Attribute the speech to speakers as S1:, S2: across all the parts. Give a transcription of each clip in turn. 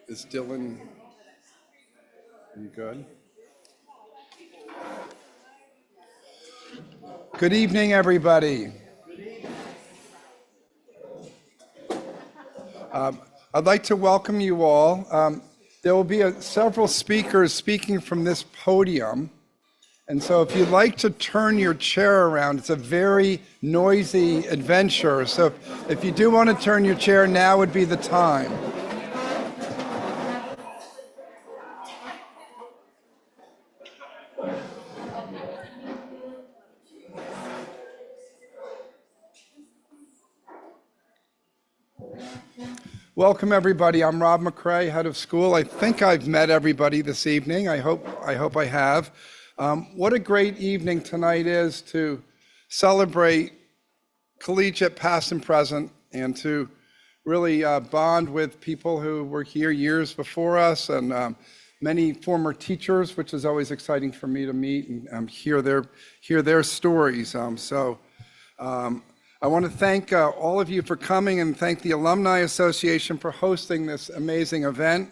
S1: Is Dylan, are you good? Good evening, everybody. I'd like to welcome you all. There will be several speakers speaking from this podium. And so if you'd like to turn your chair around, it's a very noisy adventure. So if you do want to turn your chair, now would be the time. Welcome, everybody. I'm Rob McCrae, head of school. I think I've met everybody this evening. I hope I have. What a great evening tonight is to celebrate Collegiate past and present, and to really bond with people who were here years before us, and many former teachers, which is always exciting for me to meet and hear their stories. I want to thank all of you for coming, and thank the Alumni Association for hosting this amazing event.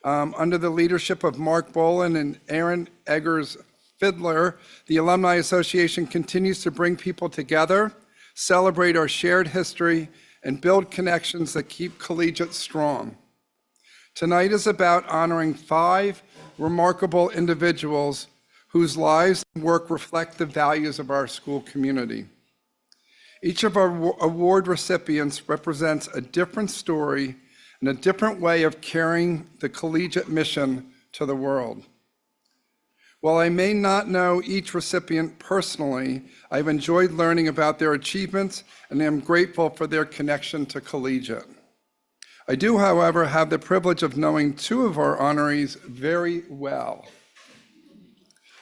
S1: Under the leadership of Mark Bolin and Aaron Eggers-Fiddler, the Alumni Association continues to bring people together, celebrate our shared history, and build connections that keep Collegiate strong. Tonight is about honoring 5 remarkable individuals whose lives and work reflect the values of our school community. Each of our award recipients represents a different story and a different way of carrying the collegiate mission to the world. While I may not know each recipient personally, I've enjoyed learning about their achievements and am grateful for their connection to Collegiate. I do, however, have the privilege of knowing 2 of our honorees very well.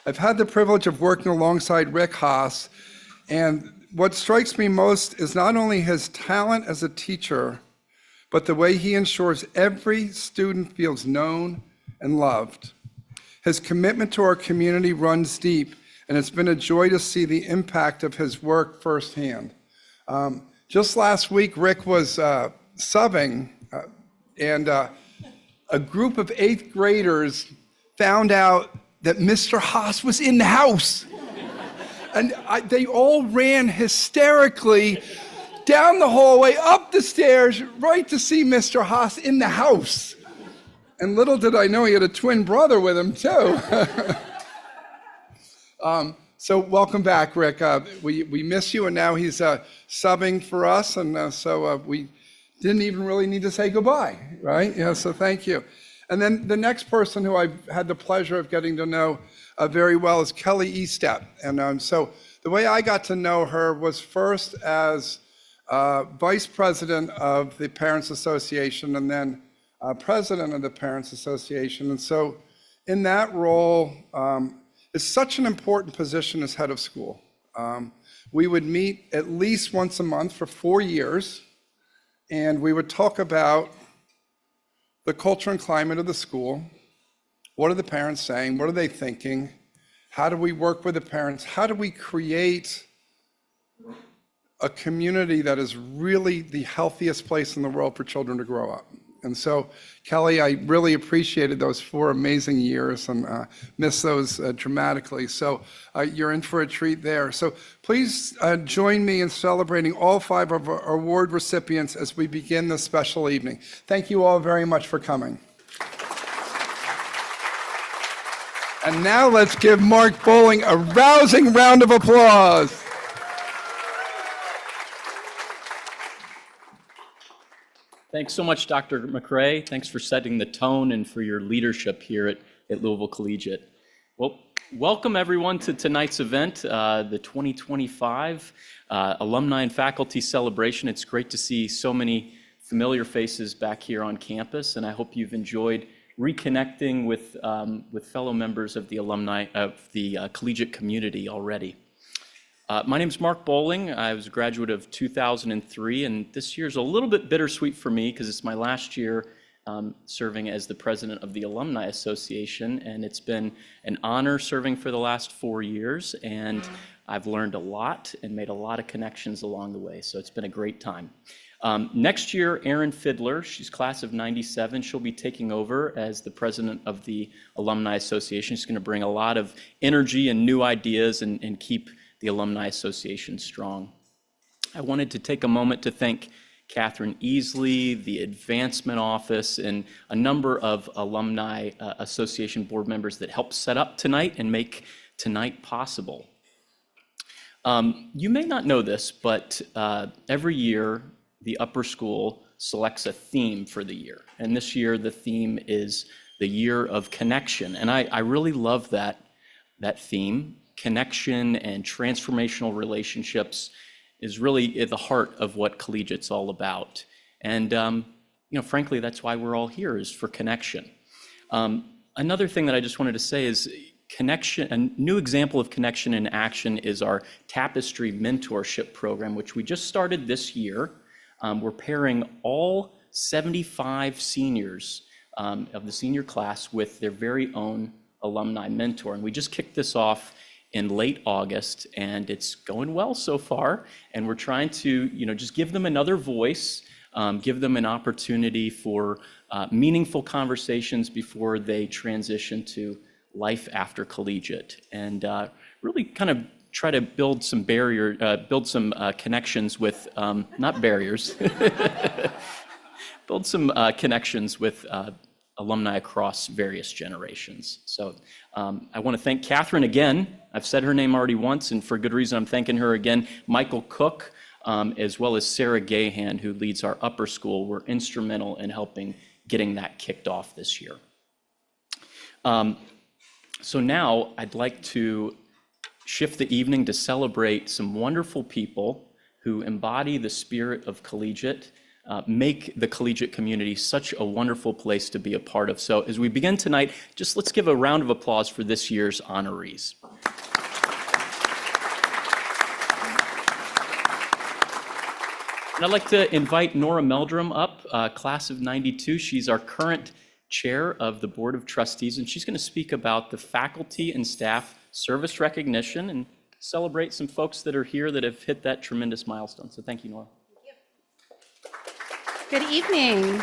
S1: I've had the privilege of working alongside Rick Haas, and what strikes me most is not only his talent as a teacher, but the way he ensures every student feels known and loved. His commitment to our community runs deep, and it's been a joy to see the impact of his work firsthand. Just last week, Rick was subbing, and a group of 8th graders found out that Mr. Haas was in the house. And they all ran hysterically down the hallway, up the stairs, right to see Mr. Haas in the house. And little did I know he had a twin brother with him, too. So welcome back, Rick. We miss you, and now he's subbing for us, and so we didn't even really need to say goodbye, right? Yeah, so thank you. And then the next person who I've had the pleasure of getting to know very well is Kelly Estep. And so the way I got to know her was first as vice president of the Parents Association, and then president of the Parents Association. And so in that role, it's such an important position as head of school. We would meet at least once a month for 4 years, and we would talk about the culture and climate of the school. What are the parents saying? What are they thinking? How do we work with the parents? How do we create a community that is really the healthiest place in the world for children to grow up? And so, Kelly, I really appreciated those 4 amazing years and miss those dramatically. So you're in for a treat there. So please join me in celebrating all 5 of our award recipients as we begin this special evening. Thank you all very much for coming. And now let's give Mark Bowling a rousing round of applause.
S2: Thanks so much, Dr. McRae. Thanks for setting the tone and for your leadership here at Louisville Collegiate. Well, welcome everyone to tonight's event, the 2025 Alumni and Faculty Celebration. It's great to see so many familiar faces back here on campus, and I hope you've enjoyed reconnecting with fellow members of the alumni of the collegiate community already. My name is Mark Bowling. I was a graduate of 2003, and this year's a little bit bittersweet for me because it's my last year serving as the president of the Alumni Association, and it's been an honor serving for the last 4 years, and I've learned a lot and made a lot of connections along the way, so it's been a great time. Next year, Erin Fidler, she's class of 97, she'll be taking over as the president of the Alumni Association. She's going to bring a lot of energy and new ideas and keep the Alumni Association strong. I wanted to take a moment to thank Catherine Easley, the Advancement Office, and a number of Alumni Association board members that helped set up tonight and make tonight possible. You may not know this, but every year the upper school selects a theme for the year. And this year the theme is the Year of Connection. And I really love that theme. Connection and transformational relationships is really at the heart of what Collegiate's all about. And frankly, that's why we're all here, is for connection. Another thing that I just wanted to say is connection. A new example of connection in action is our Tapestry Mentorship Program, which we just started this year. We're pairing all 75 seniors of the senior class with their very own alumni mentor. And we just kicked this off in late August, and it's going well so far. And we're trying to, just give them another voice, give them an opportunity for meaningful conversations before they transition to life after collegiate, and really kind of try to build some connections with, not barriers, build some connections with alumni across various generations. So I want to thank Catherine again. I've said her name already once, and for good reason I'm thanking her again. Michael Cook, as well as Sarah Gahan, who leads our upper school, were instrumental in helping getting that kicked off this year. So now I'd like to shift the evening to celebrate some wonderful people who embody the spirit of collegiate, make the collegiate community such a wonderful place to be a part of. So as we begin tonight, just let's give a round of applause for this year's honorees. And I'd like to invite Nora Meldrum up, class of 92. She's our current chair of the Board of Trustees, and she's going to speak about the faculty and staff service recognition and celebrate some folks that are here that have hit that tremendous milestone. So thank you, Nora.
S3: Good evening.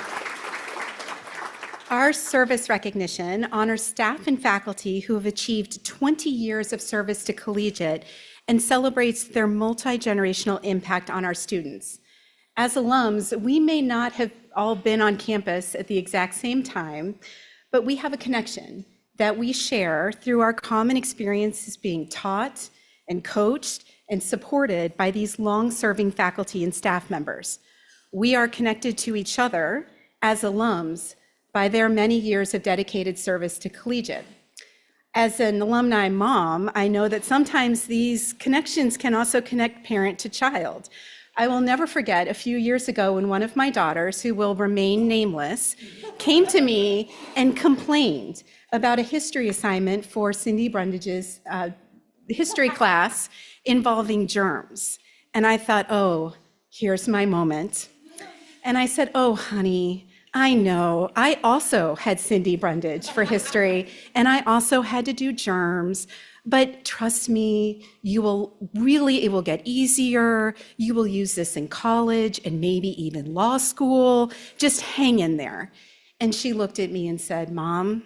S3: Our service recognition honors staff and faculty who have achieved 20 years of service to Collegiate and celebrates their multi-generational impact on our students. As alums, we may not have all been on campus at the exact same time, but we have a connection that we share through our common experiences being taught and coached and supported by these long-serving faculty and staff members. We are connected to each other as alums by their many years of dedicated service to Collegiate. As an alumni mom, I know that sometimes these connections can also connect parent to child. I will never forget a few years ago when one of my daughters, who will remain nameless, came to me and complained about a history assignment for Cindy Brundage's history class involving germs. And I thought, oh, here's my moment. And I said, oh, honey, I know. I also had Cindy Brundage for history, and I also had to do germs. But trust me, it will get easier. You will use this in college and maybe even law school. Just hang in there. And she looked at me and said, Mom,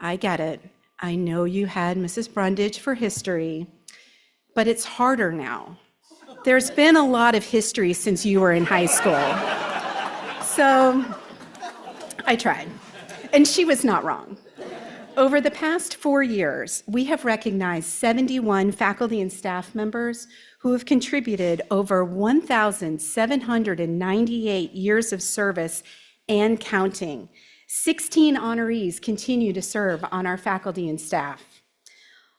S3: I get it. I know you had Mrs. Brundage for history, but it's harder now. There's been a lot of history since you were in high school. So I tried, and she was not wrong. Over the past 4 years, we have recognized 71 faculty and staff members who have contributed over 1,798 years of service and counting. 16 honorees continue to serve on our faculty and staff.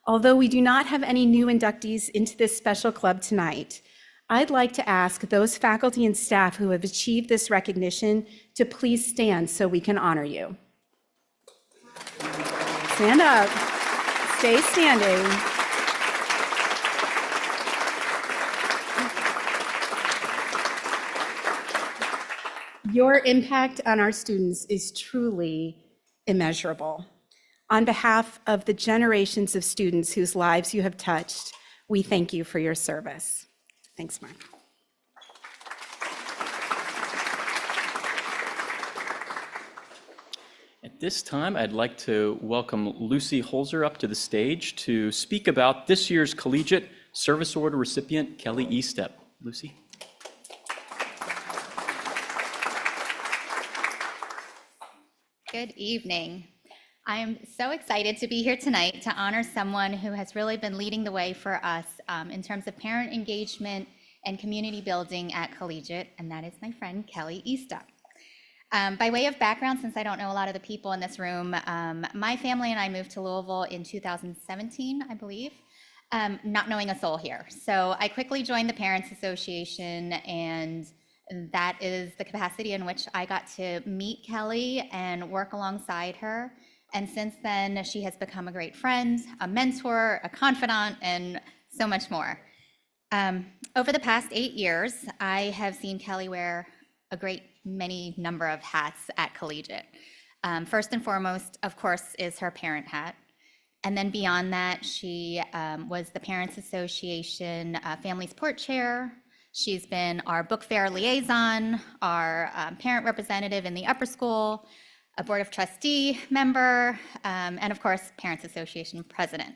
S3: Although we do not have any new inductees into this special club tonight, I'd like to ask those faculty and staff who have achieved this recognition to please stand so we can honor you. Stand up, stay standing. Your impact on our students is truly immeasurable. On behalf of the generations of students whose lives you have touched, we thank you for your service. Thanks, Mark.
S2: At this time, I'd like to welcome Lucy Holzer up to the stage to speak about this year's Collegiate Service Order recipient, Kelly Estep. Lucy.
S4: Good evening. I am so excited to be here tonight to honor someone who has really been leading the way for us in terms of parent engagement and community building at Collegiate, and that is my friend Kelly Estep. By way of background, since I don't know a lot of the people in this room, my family and I moved to Louisville in 2017, I believe, not knowing a soul here. So I quickly joined the Parents Association, and that is the capacity in which I got to meet Kelly and work alongside her. And since then, she has become a great friend, a mentor, a confidant, and so much more. Over the past 8 years, I have seen Kelly wear a great many number of hats at Collegiate. First and foremost, of course, is her parent hat. And then beyond that, she was the Parents Association Family Support Chair. She's been our book fair liaison, our parent representative in the upper school, a Board of Trustee member, and of course, Parents Association president.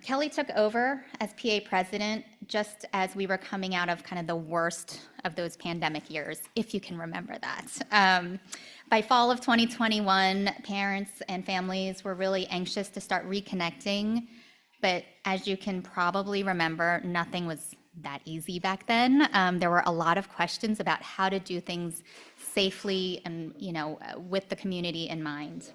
S4: Kelly took over as PA president just as we were coming out of kind of the worst of those pandemic years, if you can remember that. By fall of 2021, parents and families were really anxious to start reconnecting, but as you can probably remember, nothing was that easy back then. There were a lot of questions about how to do things safely and, with the community in mind.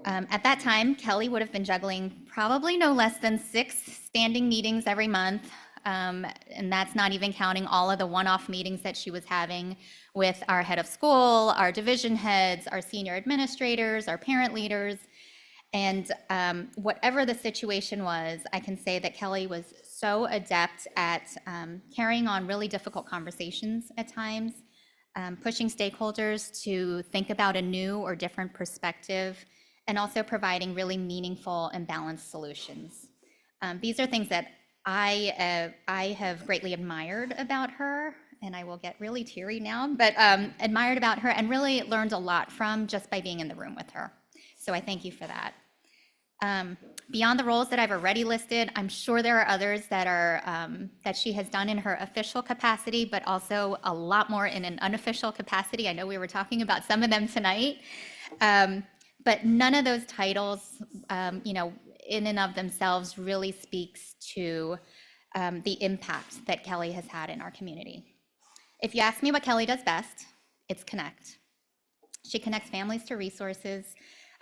S4: At that time, Kelly would have been juggling probably no less than 6 standing meetings every month, and that's not even counting all of the one-off meetings that she was having with our head of school, our division heads, our senior administrators, our parent leaders. And whatever the situation was, I can say that Kelly was so adept at carrying on really difficult conversations at times, pushing stakeholders to think about a new or different perspective, and also providing really meaningful and balanced solutions. These are things that I have greatly admired about her, and I will get really teary now, but admired about her and really learned a lot from just by being in the room with her. So I thank you for that. Beyond the roles that I've already listed, I'm sure there are others that are that she has done in her official capacity, but also a lot more in an unofficial capacity. I know we were talking about some of them tonight. But none of those titles, in and of themselves really speaks to the impact that Kelly has had in our community. If you ask me what Kelly does best, it's connect. She connects families to resources,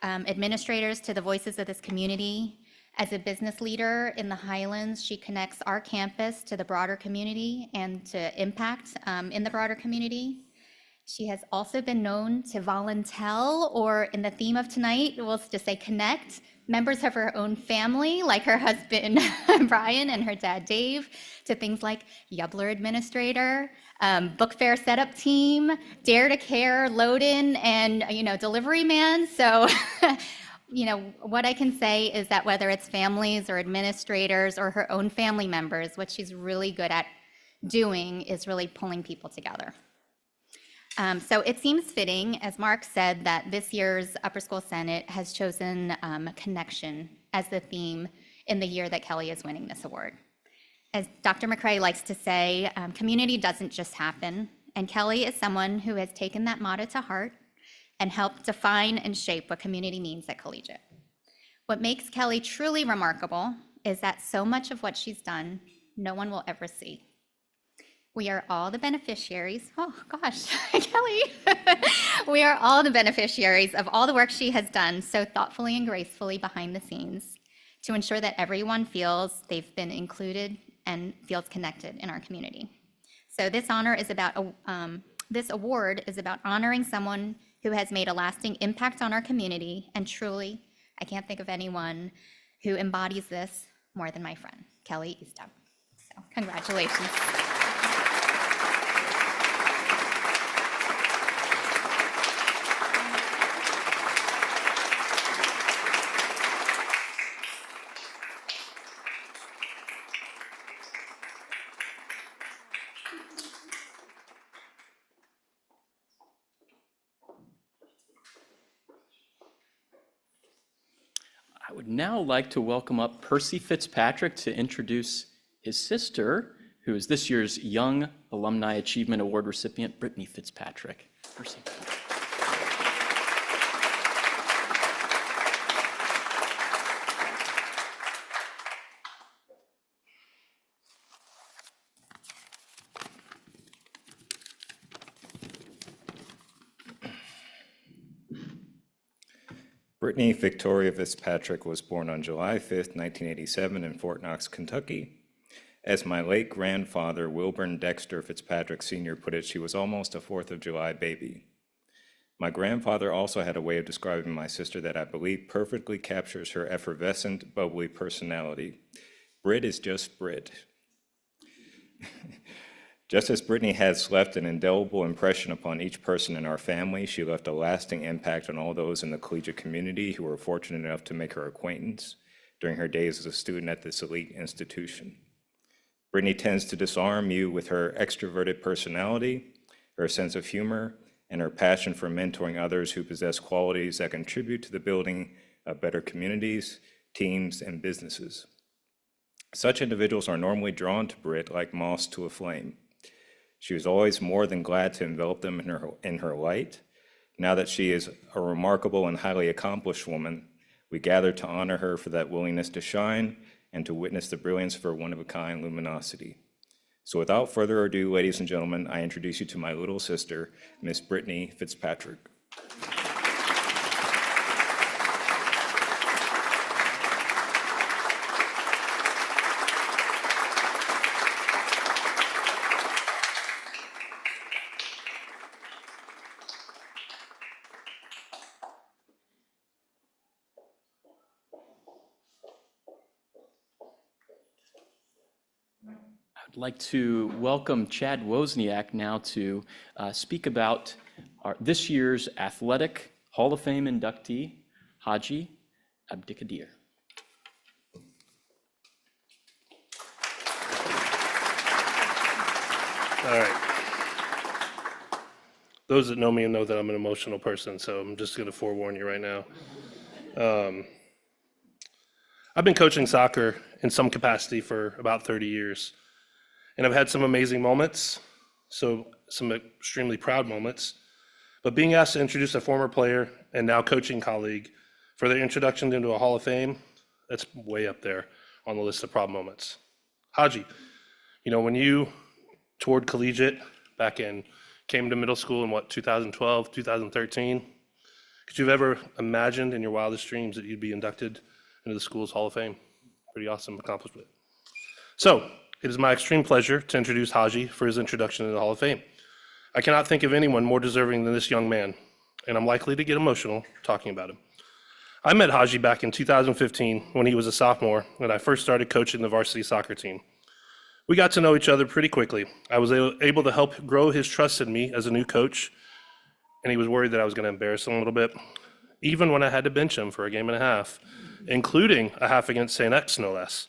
S4: administrators to the voices of this community. As a business leader in the Highlands, she connects our campus to the broader community and to impact in the broader community. She has also been known to volunteer, or in the theme of tonight, we'll just say connect, members of her own family, like her husband, Brian, and her dad, Dave, to things like Yubler Administrator, Book Fair Setup Team, Dare to Care, Load-In, and, Delivery Man. So, what I can say is that whether it's families or administrators or her own family members, what she's really good at doing is really pulling people together. So it seems fitting, as Mark said, that this year's Upper School Senate has chosen connection as the theme in the year that Kelly is winning this award. As Dr. McCrae likes to say, community doesn't just happen, and Kelly is someone who has taken that motto to heart and helped define and shape what community means at Collegiate. What makes Kelly truly remarkable is that so much of what she's done, no one will ever see. We are all the beneficiaries. Oh gosh, Kelly. We are all the beneficiaries of all the work she has done so thoughtfully and gracefully behind the scenes to ensure that everyone feels they've been included and feels connected in our community. So this this award is about honoring someone who has made a lasting impact on our community, and truly, I can't think of anyone who embodies this more than my friend, Kelly Eastham. So congratulations.
S2: I would now like to welcome up Percy Fitzpatrick to introduce his sister, who is this year's Young Alumni Achievement Award recipient, Brittany Fitzpatrick. Percy.
S5: Brittany Victoria Fitzpatrick was born on July 5th, 1987 in Fort Knox, Kentucky. As my late grandfather, Wilburn Dexter Fitzpatrick Sr. put it, she was almost a 4th of July baby. My grandfather also had a way of describing my sister that I believe perfectly captures her effervescent, bubbly personality. Brit is just Brit. Just as Brittany has left an indelible impression upon each person in our family, she left a lasting impact on all those in the collegiate community who were fortunate enough to make her acquaintance during her days as a student at this elite institution. Brittany tends to disarm you with her extroverted personality, her sense of humor, and her passion for mentoring others who possess qualities that contribute to the building of better communities, teams, and businesses. Such individuals are normally drawn to Brit like moths to a flame. She was always more than glad to envelop them in her light. Now that she is a remarkable and highly accomplished woman, we gather to honor her for that willingness to shine and to witness the brilliance of her one-of-a-kind luminosity. So without further ado, ladies and gentlemen, I introduce you to my little sister, Miss Brittany Fitzpatrick.
S2: I'd like to welcome Chad Wozniak now to speak about this year's Athletic Hall of Fame inductee, Haji Abdikadir.
S6: All right. Those that know me know that I'm an emotional person, so I'm just going to forewarn you right now. I've been coaching soccer in some capacity for about 30 years, and I've had some amazing moments, so some extremely proud moments, but being asked to introduce a former player and now coaching colleague for their introduction into a Hall of Fame, that's way up there on the list of proud moments. Haji, you know, when you toured Collegiate came to middle school in 2012, 2013, could you have ever imagined in your wildest dreams that you'd be inducted into the school's Hall of Fame? Pretty awesome accomplishment. So, it is my extreme pleasure to introduce Haji for his introduction to the Hall of Fame. I cannot think of anyone more deserving than this young man, and I'm likely to get emotional talking about him. I met Haji back in 2015 when he was a sophomore and I first started coaching the varsity soccer team. We got to know each other pretty quickly. I was able to help grow his trust in me as a new coach, and he was worried that I was going to embarrass him a little bit, even when I had to bench him for a game and a half, including a half against St. X, no less.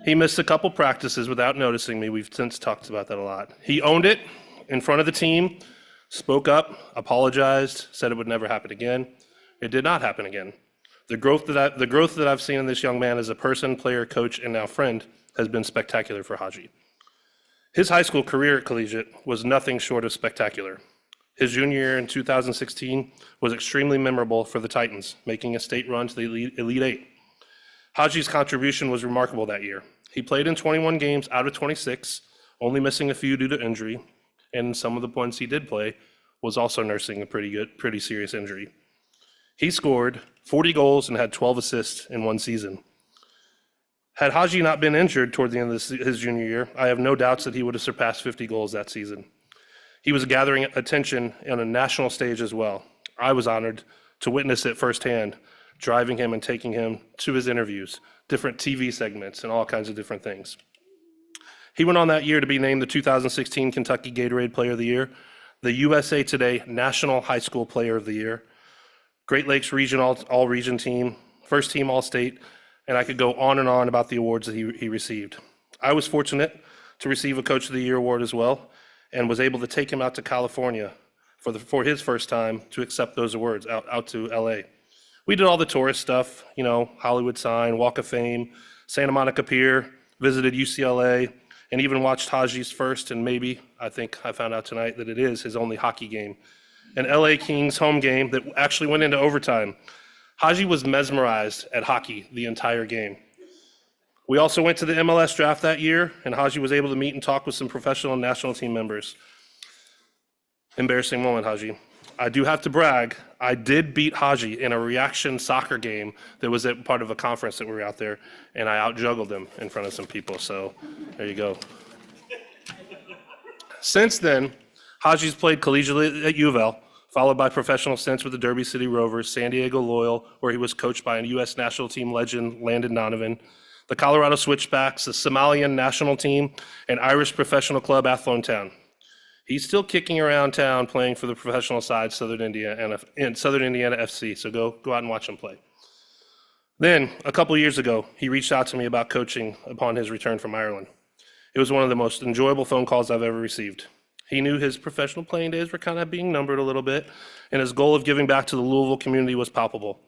S6: He missed a couple practices without noticing me. We've since talked about that a lot. He owned it in front of the team, spoke up, apologized, said it would never happen again. It did not happen again. The growth that I've seen in this young man as a person, player, coach, and now friend has been spectacular for Haji. His high school career at Collegiate was nothing short of spectacular. His junior year in 2016 was extremely memorable for the Titans, making a state run to the Elite Eight. Haji's contribution was remarkable that year. He played in 21 games out of 26, only missing a few due to injury, and some of the ones he did play was also nursing a pretty serious injury. He scored 40 goals and had 12 assists in one season. Had Haji not been injured toward the end of his junior year, I have no doubts that he would have surpassed 50 goals that season. He was gathering attention on a national stage as well. I was honored to witness it firsthand, driving him and taking him to his interviews, different TV segments, and all kinds of different things. He went on that year to be named the 2016 Kentucky Gatorade Player of the Year, the USA Today National High School Player of the Year, Great Lakes Region All-Region Team, First Team All-State, and I could go on and on about the awards that he received. I was fortunate to receive a Coach of the Year award as well, and was able to take him out to California for his first time to accept those awards out to LA. We did all the tourist stuff, Hollywood sign, Walk of Fame, Santa Monica Pier, visited UCLA, and even watched Haji's first, and maybe, I think I found out tonight that it is his only hockey game, an LA Kings home game that actually went into overtime. Haji was mesmerized at hockey the entire game. We also went to the MLS draft that year, and Haji was able to meet and talk with some professional and national team members. Embarrassing moment, Haji. I do have to brag, I did beat Haji in a reaction soccer game that was at part of a conference that we were out there, and I out-juggled him in front of some people, so there you go. Since then, Haji's played collegiately at U of L, followed by professional stints with the Derby City Rovers, San Diego Loyal, where he was coached by a U.S. national team legend, Landon Donovan, the Colorado Switchbacks, the Somalian national team, and Irish professional club Athlone Town. He's still kicking around town playing for the professional side, Southern Indiana FC, so go out and watch him play. Then, a couple years ago, he reached out to me about coaching upon his return from Ireland. It was one of the most enjoyable phone calls I've ever received. He knew his professional playing days were kind of being numbered a little bit, and his goal of giving back to the Louisville community was palpable.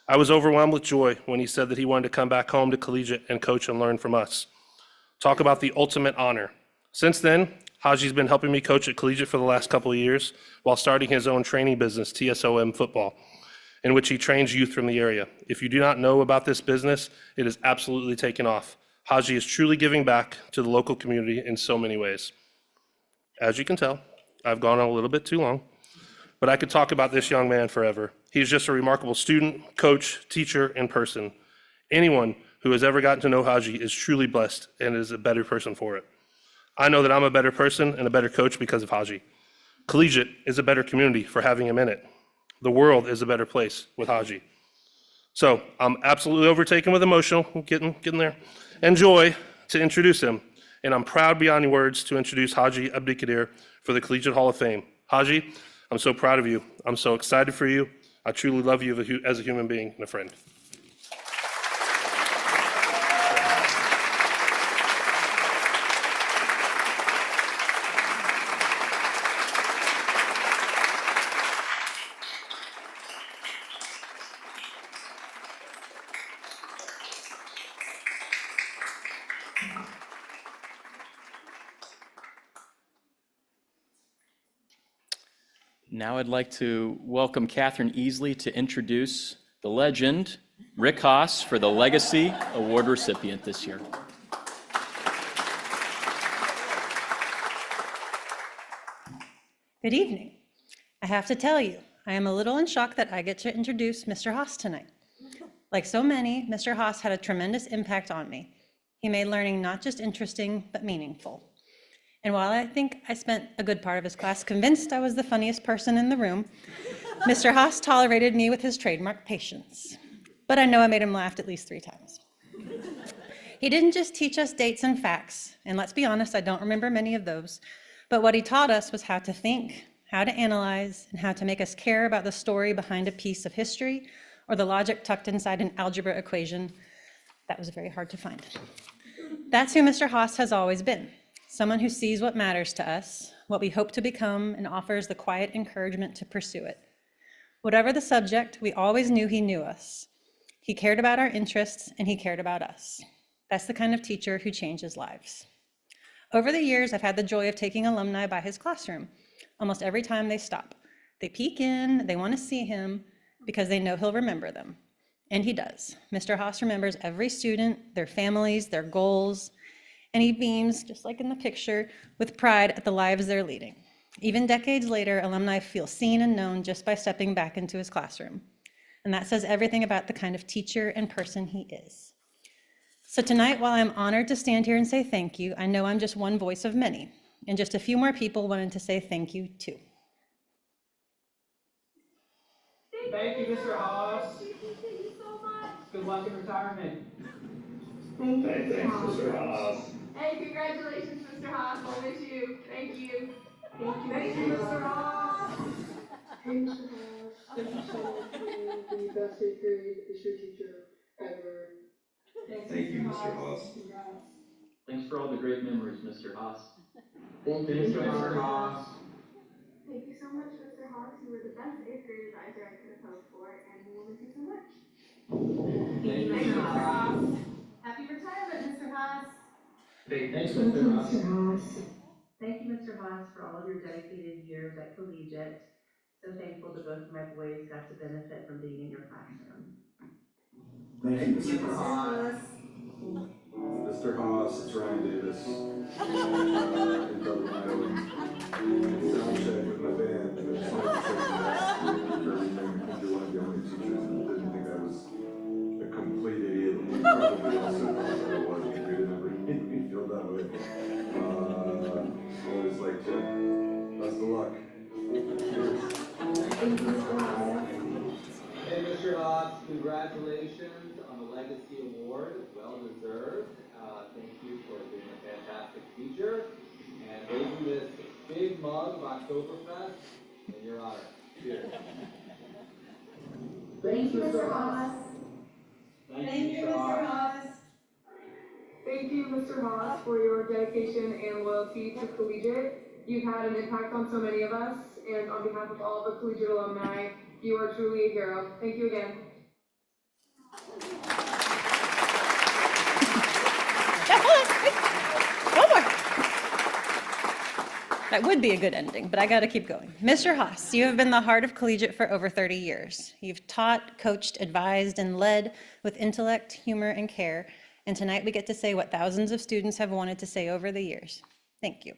S6: I was overwhelmed with joy when he said that he wanted to come back home to Collegiate and coach and learn from us. Talk about the ultimate honor. Since then, Haji's been helping me coach at Collegiate for the last couple of years while starting his own training business, TSOM Football, in which he trains youth from the area. If you do not know about this business, it is absolutely taken off. Haji is truly giving back to the local community in so many ways. As you can tell, I've gone on a little bit too long, but I could talk about this young man forever. He's just a remarkable student, coach, teacher, and person. Anyone who has ever gotten to know Haji is truly blessed and is a better person for it. I know that I'm a better person and a better coach because of Haji. Collegiate is a better community for having him in it. The world is a better place with Haji. So I'm absolutely overtaken with emotion, getting there, and joy to introduce him. And I'm proud beyond words to introduce Haji Abdikadir for the Collegiate Hall of Fame. Haji, I'm so proud of you. I'm so excited for you. I truly love you as a human being and a friend.
S2: Now I'd like to welcome Catherine Easley to introduce the legend, Rick Haas, for the Legacy Award recipient this year.
S7: Good evening. I have to tell you, I am a little in shock that I get to introduce Mr. Haas tonight. Like so many, Mr. Haas had a tremendous impact on me. He made learning not just interesting, but meaningful. And while I think I spent a good part of his class convinced I was the funniest person in the room, Mr. Haas tolerated me with his trademark patience. But I know I made him laugh at least 3 times. He didn't just teach us dates and facts, and let's be honest, I don't remember many of those, but what he taught us was how to think, how to analyze, and how to make us care about the story behind a piece of history or the logic tucked inside an algebra equation that was very hard to find. That's who Mr. Haas has always been. Someone who sees what matters to us, what we hope to become, and offers the quiet encouragement to pursue it. Whatever the subject, we always knew he knew us. He cared about our interests, and he cared about us. That's the kind of teacher who changes lives. Over the years, I've had the joy of taking alumni by his classroom. Almost every time they stop, they peek in, they want to see him because they know he'll remember them. And he does. Mr. Haas remembers every student, their families, their goals, and he beams, just like in the picture, with pride at the lives they're leading. Even decades later, alumni feel seen and known just by stepping back into his classroom. And that says everything about the kind of teacher and person he is. So tonight, while I'm honored to stand here and say thank you, I know I'm just one voice of many, and just a few more people wanted to say thank you too.
S8: Thank you, Mr. Haas. Thank you so much. Good luck in retirement.
S9: Thank you, Mr. Haas.
S10: Hey, congratulations, Mr. Haas. I'll miss you. Thank you.
S8: Thank you, Mr. Haas.
S9: Hey, Mr. Haas. Thank you so much for being the best 8th grade history teacher ever.
S8: Thank you, Mr. Haas.
S2: Thanks for all the great memories, Mr. Haas.
S9: Thank you,
S8: Mr. Haas.
S10: Thank you so much, Mr. Haas. You were the best 8th grade advisor I could have hoped for, and we will miss you so much.
S8: Thank you, Mr. Haas.
S10: Happy retirement, Mr. Haas.
S8: Thanks, Mr. Haas.
S11: Thank you, Mr. Haas, for all of your dedicated years at Collegiate. So thankful that both of my boys got to benefit from being in your classroom.
S8: Thank you, Mr. Haas.
S12: Mr. Haas, it's Ryan Davis. In Dublin, Iowa. Sound check with my band, and I just wanted to say congrats for everything. I think you're one of the only teachers that didn't think I was a complete idiot. And probably also thought that I was, because you never made me feel that way. Always liked you. Best of luck.
S8: Hey, Mr. Haas, congratulations on the Legacy Award. Well deserved. Thank you for being a fantastic teacher and raising this big mug of Oktoberfest in your honor. Cheers.
S9: Thank you, Mr. Haas.
S8: Thank you, Mr. Haas.
S10: Thank you, Mr. Haas, for your dedication and loyalty to Collegiate. You've had an impact on so many of us, and on behalf of all the Collegiate alumni, you are truly a hero. Thank you again.
S7: That would be a good ending, but I got to keep going. Mr. Haas, you have been the heart of Collegiate for over 30 years. You've taught, coached, advised, and led with intellect, humor, and care. And tonight we get to say what thousands of students have wanted to say over the years. Thank you.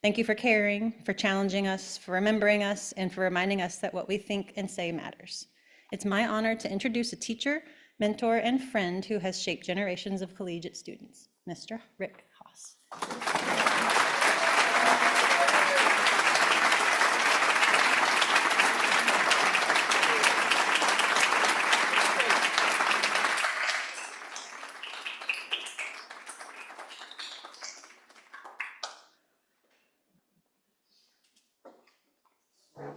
S7: Thank you for caring, for challenging us, for remembering us, and for reminding us that what we think and say matters. It's my honor to introduce a teacher, mentor, and friend who has shaped generations of Collegiate students, Mr. Rick Haas.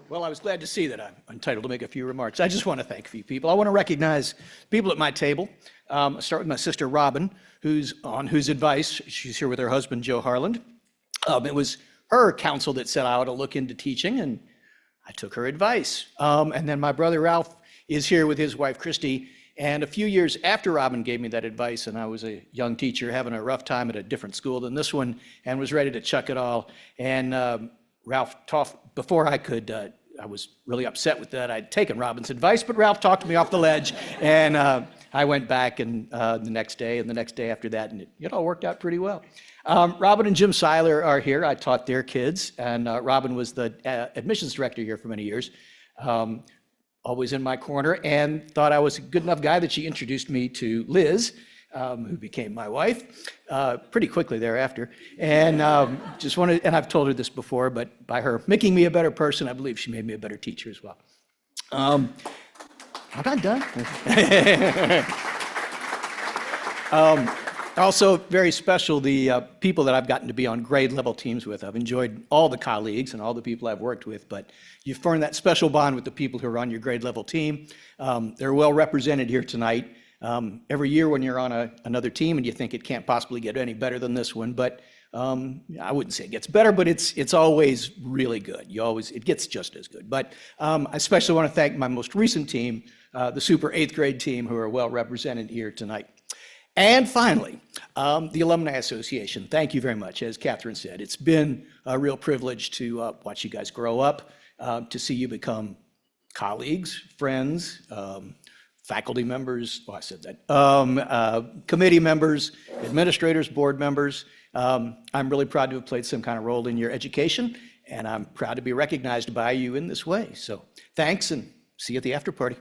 S13: Well, I was glad to see that I'm entitled to make a few remarks. I just want to thank a few people. I want to recognize people at my table. I'll start with my sister, Robin, whose advice, she's here with her husband, Joe Harland. It was her counsel that said I ought to look into teaching, and I took her advice. And then my brother, Ralph, is here with his wife, Christy. And a few years after Robin gave me that advice, and I was a young teacher having a rough time at a different school than this one, and was ready to chuck it all. And Ralph talked, before I could, I was really upset with that. I'd taken Robin's advice, but Ralph talked me off the ledge, and I went back and the next day and the next day after that, and it all worked out pretty well. Robin and Jim Seiler are here. I taught their kids, and Robin was the admissions director here for many years, always in my corner, and thought I was a good enough guy that she introduced me to Liz, who became my wife pretty quickly thereafter. And just wanted, and I've told her this before, but by her making me a better person, I believe she made me a better teacher as well. I'm not done. Also, very special, the people that I've gotten to be on grade level teams with. I've enjoyed all the colleagues and all the people I've worked with, but you've formed that special bond with the people who are on your grade level team. They're well represented here tonight. Every year when you're on another team and you think it can't possibly get any better than this one, but I wouldn't say it gets better, but it's always really good. It gets just as good. But I especially want to thank my most recent team, the Super 8th grade team, who are well represented here tonight. And finally, the Alumni Association. Thank you very much. As Catherine said, it's been a real privilege to watch you guys grow up, to see you become colleagues, friends, faculty members, well, I said that, committee members, administrators, board members. I'm really proud to have played some kind of role in your education, and I'm proud to be recognized by you in this way. So thanks, and see you at the after party.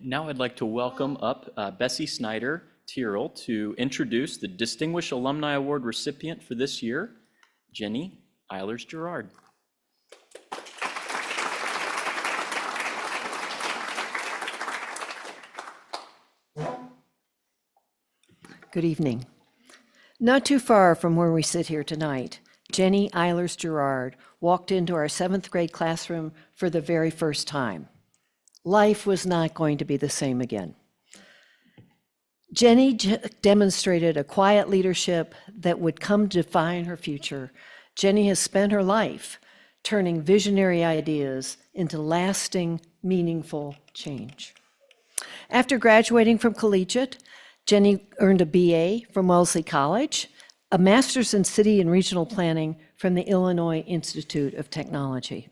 S2: Now I'd like to welcome up Bessie Snyder Tyrrell to introduce the Distinguished Alumni Award recipient for this year, Jenny Eilers-Gerard.
S14: Good evening. Not too far from where we sit here tonight, Jenny Eilers-Gerard walked into our 7th grade classroom for the very first time. Life was not going to be the same again. Jenny demonstrated a quiet leadership that would come to define her future. Jenny has spent her life turning visionary ideas into lasting, meaningful change. After graduating from Collegiate, Jenny earned a BA from Wellesley College, a master's in city and regional planning from the Illinois Institute of Technology.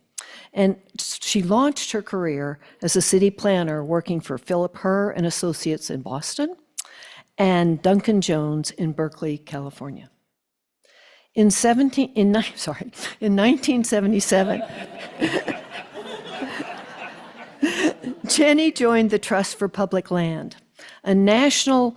S14: And she launched her career as a city planner working for Philip Herr and Associates in Boston and Duncan Jones in Berkeley, California. In 1977, Jenny joined the Trust for Public Land, a national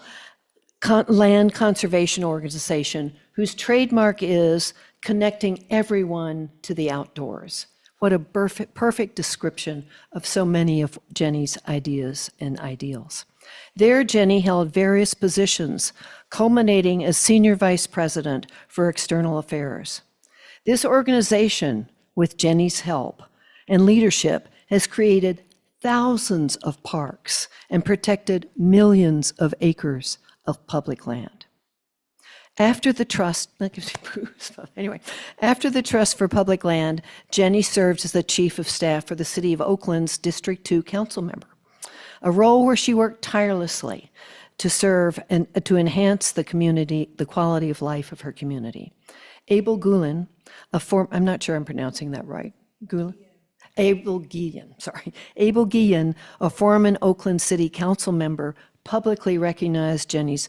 S14: land conservation organization whose trademark is connecting everyone to the outdoors. What a perfect description of so many of Jenny's ideas and ideals. There, Jenny held various positions, culminating as Senior Vice President for External Affairs. This organization, with Jenny's help and leadership, has created thousands of parks and protected millions of acres of public land. After the trust, that gives me goosebumps. Anyway, after the Trust for Public Land, Jenny served as the Chief of Staff for the City of Oakland's District 2 council member, a role where she worked tirelessly to serve and to enhance the community, the quality of life of her community. Abel Guillen, I'm not sure I'm pronouncing that right. Abel Guillen, a former Oakland City Council member, publicly recognized Jenny's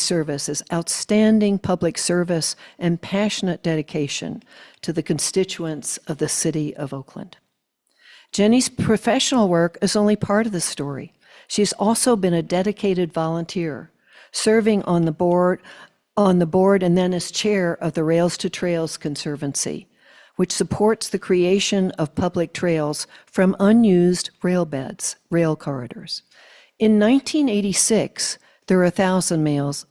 S14: service as outstanding public service and passionate dedication to the constituents of the city of Oakland. Jenny's professional work is only part of the story. She's also been a dedicated volunteer, serving on the board and then as chair of the Rails to Trails Conservancy, which supports the creation of public trails from unused rail corridors. In 1986, there were 1,000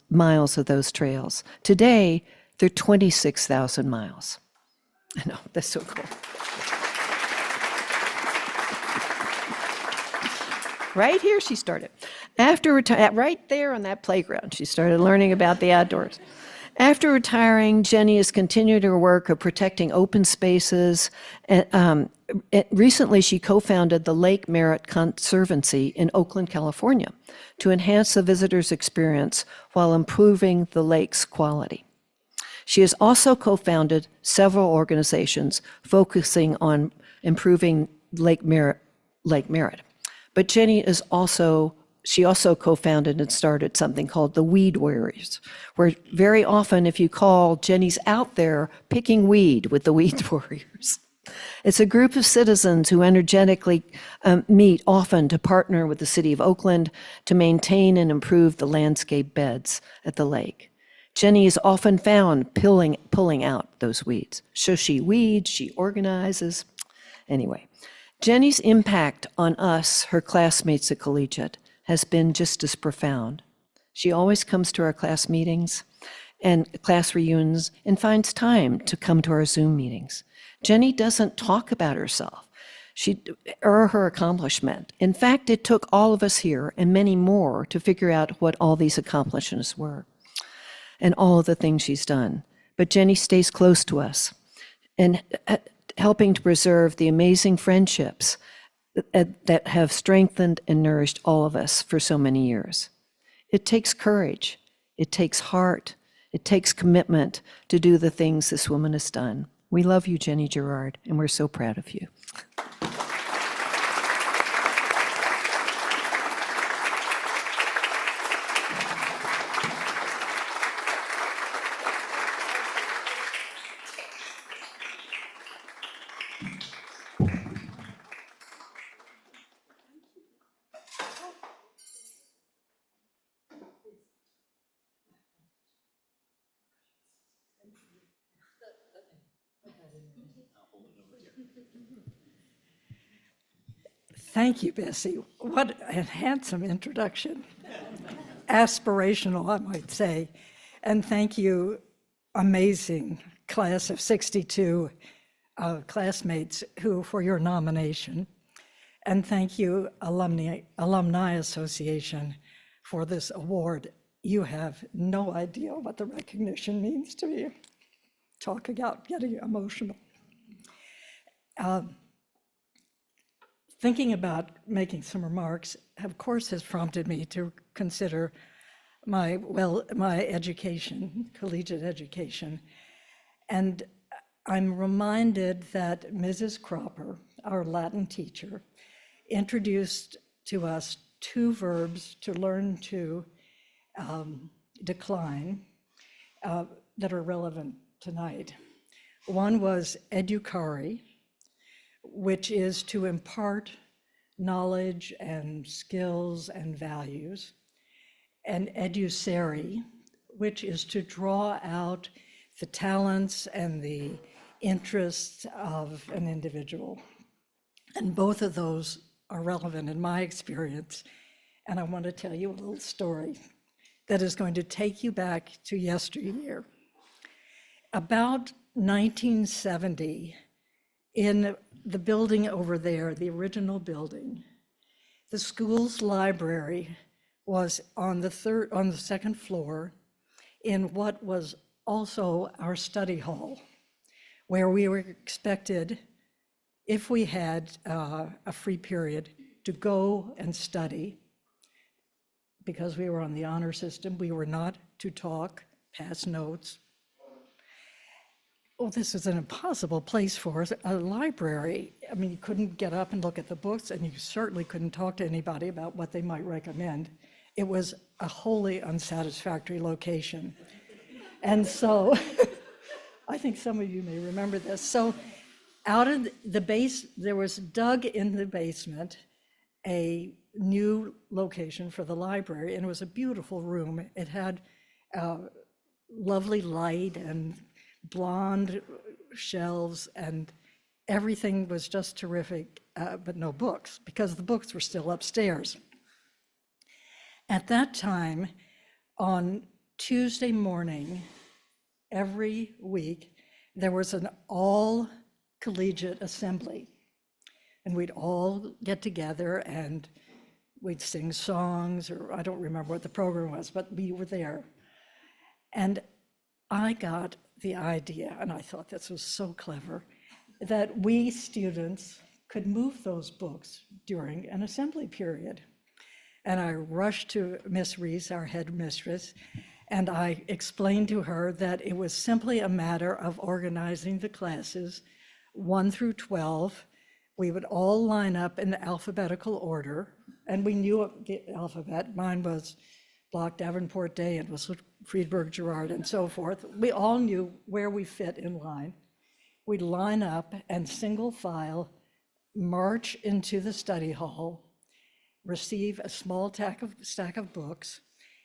S14: miles of those trails. Today, they're 26,000 miles. I know, that's so cool. Right here, she started. Right there on that playground, she started learning about the outdoors. After retiring, Jenny has continued her work of protecting open spaces. Recently, she co-founded the Lake Merritt Conservancy in Oakland, California, to enhance the visitor's experience while improving the lake's quality. She has also co-founded several organizations focusing on improving Lake Merritt. But Jenny she also co-founded and started something called the Weed Warriors, where very often if you call, Jenny's out there picking weed with the Weed Warriors. It's a group of citizens who energetically meet often to partner with the city of Oakland to maintain and improve the landscape beds at the lake. Jenny is often found pulling out those weeds. So she weeds, she organizes. Anyway, Jenny's impact on us, her classmates at Collegiate, has been just as profound. She always comes to our class meetings and class reunions and finds time to come to our Zoom meetings. Jenny doesn't talk about herself or her accomplishment. In fact, it took all of us here and many more to figure out what all these accomplishments were and all of the things she's done. but Jenny stays close to us and helping to preserve the amazing friendships that have strengthened and nourished all of us for so many years. It takes courage, it takes heart, it takes commitment to do the things this woman has done. We love you, Jenny Gerard, and we're so proud of you.
S15: Thank you, Bessie. What a handsome introduction. Aspirational, I might say. And thank you, amazing class of 62 classmates for your nomination. And thank you, Alumni Association, for this award. You have no idea what the recognition means to me. Talking about getting emotional. Thinking about making some remarks, of course, has prompted me to consider my education, collegiate education. And I'm reminded that Mrs. Cropper, our Latin teacher, introduced to us two verbs to learn to decline that are relevant tonight. One was educare, which is to impart knowledge and skills and values, and educere, which is to draw out the talents and the interests of an individual. And both of those are relevant in my experience. And I want to tell you a little story that is going to take you back to yesteryear. About 1970, in the building over there, the original building, the school's library was on the second floor in what was also our study hall, where we were expected, if we had a free period, to go and study. Because we were on the honor system, we were not to talk, pass notes. Well, this is an impossible place for us, a library. I mean, you couldn't get up and look at the books, and you certainly couldn't talk to anybody about what they might recommend. It was a wholly unsatisfactory location. And so, I think some of you may remember this. So out of the base, there was dug in the basement a new location for the library, and it was a beautiful room. It had lovely light and blonde shelves, and everything was just terrific, but no books, because the books were still upstairs. At that time, on Tuesday morning, every week, there was an all-collegiate assembly, and we'd all get together and we'd sing songs, or I don't remember what the program was, but we were there. And I got the idea, and I thought this was so clever, that we students could move those books during an assembly period. And I rushed to Miss Reese, our head mistress, and I explained to her that it was simply a matter of organizing the classes 1 through 12. We would all line up in alphabetical order, and we knew the alphabet. Mine was Block, Davenport, Day, and was Friedberg, Gerard, and so forth. We all knew where we fit in line. We'd line up and single file march into the study hall, receive a small stack of books,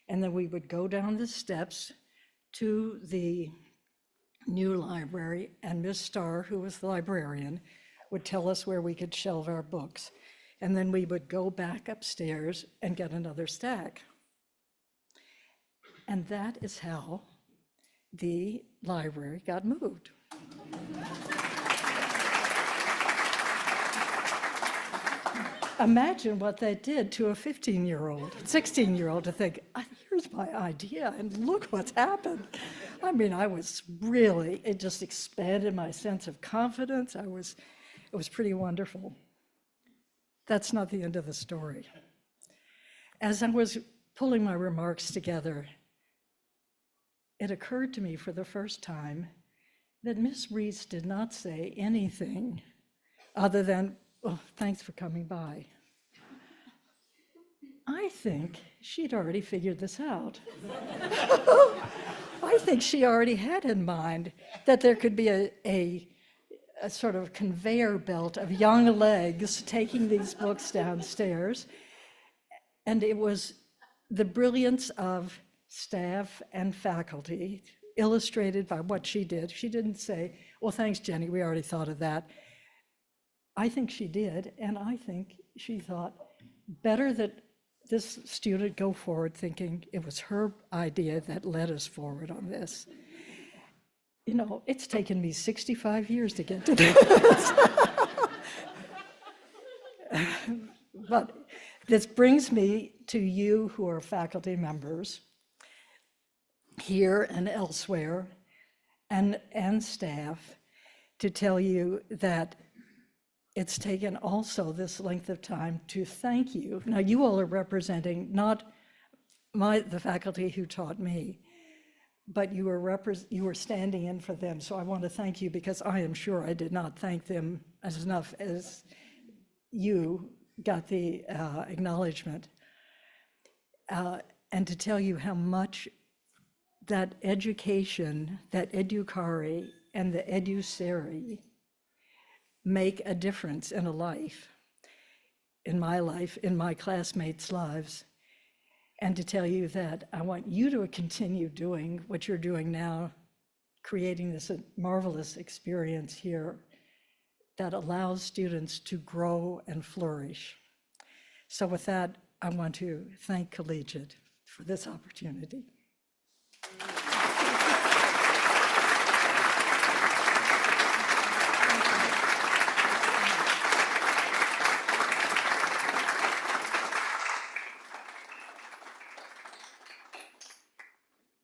S15: and then we would go down the steps to the new library, and Miss Starr, who was the librarian, would tell us where we could shelve our books. And then we would go back upstairs and get another stack. And that is how the library got moved. Imagine what that did to a 15-year-old, 16-year-old to think, here's my idea, and look what's happened. I mean, I was really, it just expanded my sense of confidence. It was pretty wonderful. That's not the end of the story. As I was pulling my remarks together, it occurred to me for the first time that Miss Reese did not say anything other than, "Oh, thanks for coming by." I think she'd already figured this out. I think she already had in mind that there could be a sort of conveyor belt of young legs taking these books downstairs. And it was the brilliance of staff and faculty illustrated by what she did. She didn't say, "Well, thanks, Jenny, we already thought of that." I think she did, and I think she thought better that this student go forward thinking it was her idea that led us forward on this. You know, it's taken me 65 years to get to this. But this brings me to you who are faculty members here and elsewhere, and staff, to tell you that it's taken also this length of time to thank you. Now, you all are representing not the faculty who taught me, but you were standing in for them. So I want to thank you, because I am sure I did not thank them as enough as you got the acknowledgement. And to tell you how much that education, that educare and the eduseri make a difference in a life, in my classmates' lives. And to tell you that I want you to continue doing what you're doing now, creating this marvelous experience here that allows students to grow and flourish. So with that, I want to thank Collegiate for this opportunity.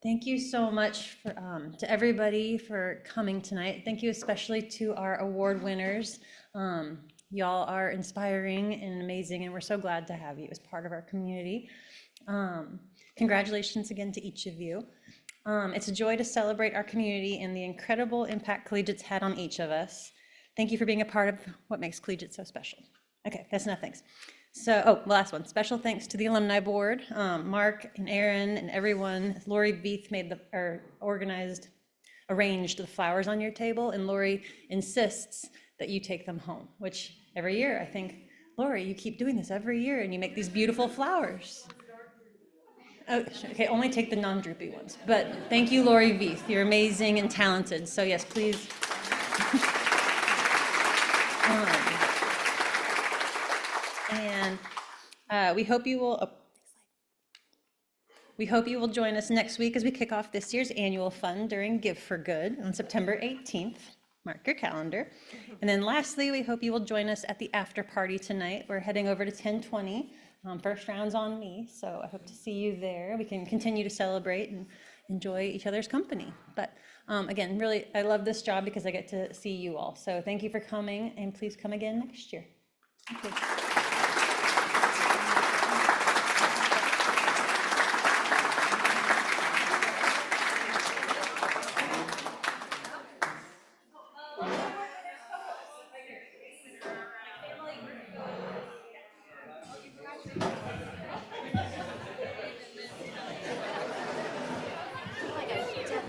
S7: Thank you so much to everybody for coming tonight. Thank you especially to our award winners. Y'all are inspiring and amazing, and we're so glad to have you as part of our community. Congratulations again to each of you. It's a joy to celebrate our community and the incredible impact Collegiate's had on each of us. Thank you for being a part of what makes Collegiate so special. Okay, that's enough thanks. So, last one. Special thanks to the Alumni Board, Mark and Aaron and everyone. Lori Beath arranged the flowers on your table, and Lori insists that you take them home, which every year I think, Lori, you keep doing this every year and you make these beautiful flowers. Oh, okay, only take the non-droopy ones. But thank you, Lori Beath. You're amazing and talented. So yes, please. We hope you will join us next week as we kick off this year's annual fund during Give for Good on September 18th. Mark your calendar. And then lastly, we hope you will join us at the after party tonight. We're heading over to 1020. First round's on me, so I hope to see you there. We can continue to celebrate and enjoy each other's company. But again, really, I love this job because I get to see you all. So thank you for coming, and please come again next year. Thank you.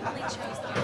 S16: Definitely chose